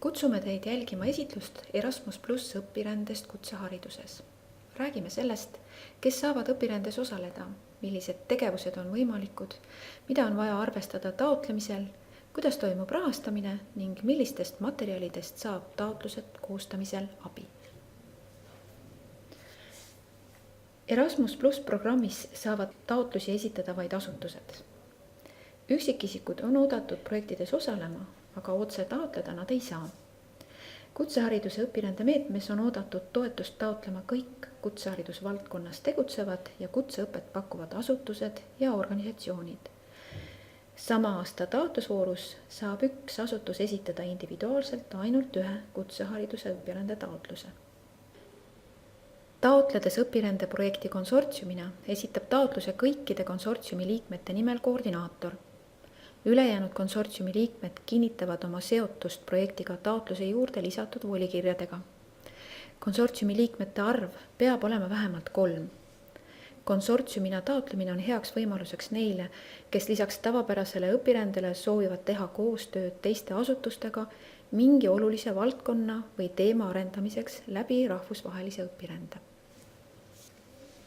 Kutsume teid jälgima esitlust Erasmus+ õpirändest kutsehariduses. Räägime sellest, kes saavad õpirändes osaleda, millised tegevused on võimalikud, mida on vaja arvestada taotlemisel, kuidas toimub rahastamine ning millistest materjalidest saab taotlused koostamisel abi. Erasmus+ programmis saavad taotlusi esitada vaid asutused. Üksikisikud on oodatud projektides osalema, aga otse taotleda nad ei saa. Kutsehariduse õpirände meetmes on oodatud toetust taotlema kõik kutseharidusvaldkonnas tegutsevad ja kutseõpet pakkuvad asutused ja organisatsioonid. Sama aasta taotlusvoorus saab üks asutus esitada individuaalselt ainult ühe kutsehariduse õpirände taotluse. Taotledes õpirände projekti konsortsiumina esitab taotluse kõikide konsortsiumi liikmete nimel koordinaator. Ülejäänud konsortsiumi liikmed kinnitavad oma seotust projektiga taotluse juurde lisatud volikirjadega. Konsortsiumi liikmete arv peab olema vähemalt 3. Konsortsiumina taotlemine on heaks võimaluseks neile, kes lisaks tavapärasele õpirändele soovivad teha koostööd teiste asutustega mingi olulise valdkonna või teema arendamiseks läbi rahvusvahelise õpirände.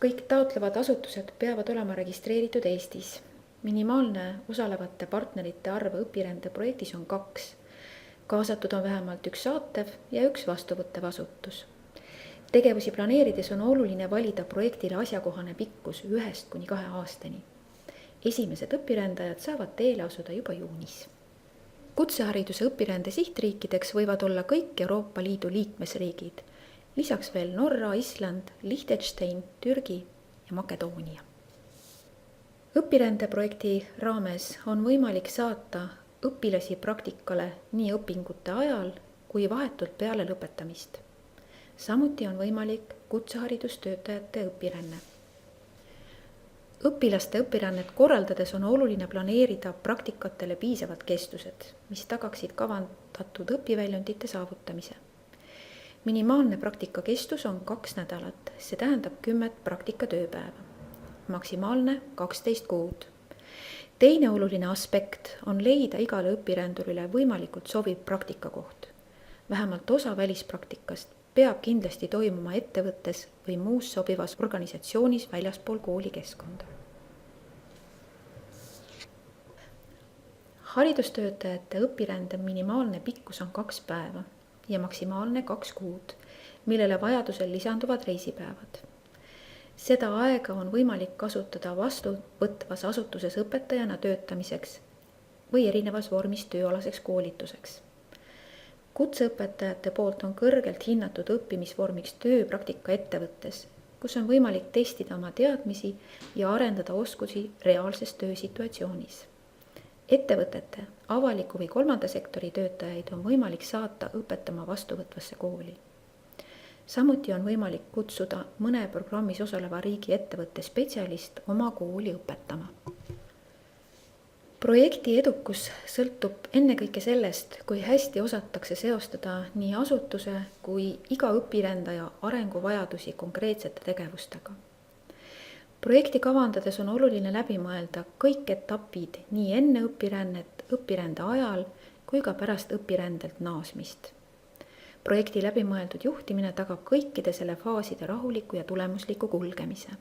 Kõik taotlevad asutused peavad olema registreeritud Eestis. Minimaalne osalevate partnerite arv õpirände projektis on 2. Kaasatud on vähemalt 1 saatev ja 1 vastuvõttev asutus. Tegevusi planeerides on oluline valida projektile asjakohane pikkus 1 kuni 2 aastani. Esimesed õpirändajad saavad teele asuda juba juunis. Kutsehariduse õpirände sihtriikideks võivad olla kõik Euroopa Liidu liikmesriigid, lisaks veel Norra, Island, Liechtenstein, Türgi ja Makedoonia. Õpirändeprojekti raames on võimalik saata õpilasi praktikale nii õpingute ajal kui vahetult peale lõpetamist. Samuti on võimalik kutseharidustöötajate õpiränne. Õpilaste õpirännet korraldades on oluline planeerida praktikatele piisavad kestused, mis tagaksid kavandatud õpiväljundite saavutamise. Minimaalne praktika kestus on 2 nädalat, see tähendab 10 praktikatööpäeva. Maksimaalne 12 kuud. Teine oluline aspekt on leida igale õpirändurile võimalikult sobiv praktikakoht. Vähemalt osa välispraktikast peab kindlasti toimuma ettevõttes või muus sobivas organisatsioonis väljaspool koolikeskkonda. Haridustöötajate õpirände minimaalne pikkus on 2 päeva ja maksimaalne 2 kuud, millele vajadusel lisanduvad reisipäevad. Seda aega on võimalik kasutada vastuvõtvas asutuses õpetajana töötamiseks või erinevas vormis tööalaseks koolituseks. Kutseõpetajate poolt on kõrgelt hinnatud õppimisvormiks tööpraktika ettevõttes, kus on võimalik testida oma teadmisi ja arendada oskusi reaalses töösituatsioonis. Ettevõtete, avaliku või 3. sektori töötajaid on võimalik saata õpetama vastuvõtvasse kooli. Samuti on võimalik kutsuda mõne programmis osaleva riigi ettevõtte spetsialist oma kooli õpetama. Projekti edukus sõltub ennekõike sellest, kui hästi osatakse seostada nii asutuse kui iga õpirändaja arenguvajadusi konkreetsete tegevustega. Projekti kavandades on oluline läbi mõelda kõik etapid nii enne õpirännet, õpirände ajal kui ka pärast õpirändelt naasmist. Projekti läbimõeldud juhtimine tagab kõikide selle faaside rahuliku ja tulemusliku kulgemise.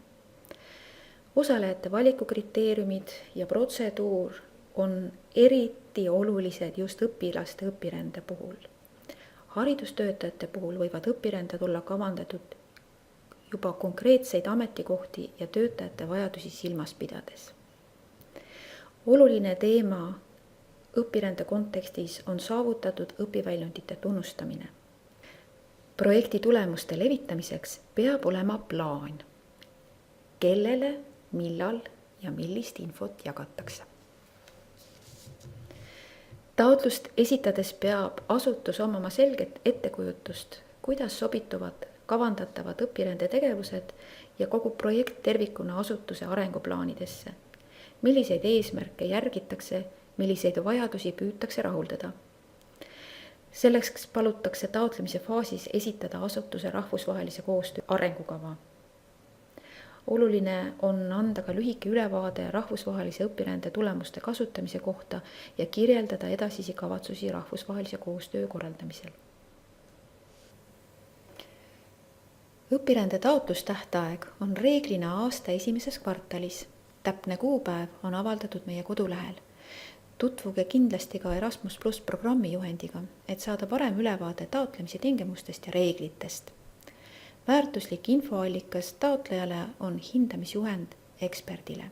Osalejate valikukriteeriumid ja protseduur on eriti olulised just õpilaste õpirände puhul. Haridustöötajate puhul võivad õpiränded olla kavandatud juba konkreetseid ametikohti ja töötajate vajadusi silmas pidades. Oluline teema õpirände kontekstis on saavutatud õpiväljundite tunnustamine. Projekti tulemuste levitamiseks peab olema plaan, kellele, millal ja millist infot jagatakse. Taotlust esitades peab asutus omama selget ettekujutust, kuidas sobituvad kavandatavad õpirände tegevused ja kogu projekt tervikuna asutuse arenguplaanidesse, milliseid eesmärke järgitakse, milliseid vajadusi püütakse rahuldada. Selleks palutakse taotlemise faasis esitada asutuse rahvusvahelise koostöö arengukava. oluline on anda ka lühike ülevaade rahvusvahelise õpirände tulemuste kasutamise kohta ja kirjeldada edasisi kavatsusi rahvusvahelise koostöö korraldamisel. Õpirände taotlustähtaeg on reeglina aasta esimeses kvartalis. Täpne kuupäev on avaldatud meie kodulehel. Tutvuge kindlasti ka Erasmus+ programmi juhendiga, et saada parem ülevaade taotlemise tingimustest ja reeglitest. Väärtuslik infoallikas taotlejale on hindamisjuhend eksperdile.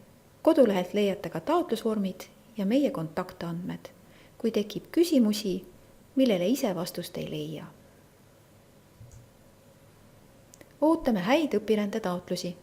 Kodulehelt leiate ka taotlusvormid ja meie kontaktandmed, kui tekib küsimusi, millele ise vastust ei leia. Ootame häid õpirände taotlusi!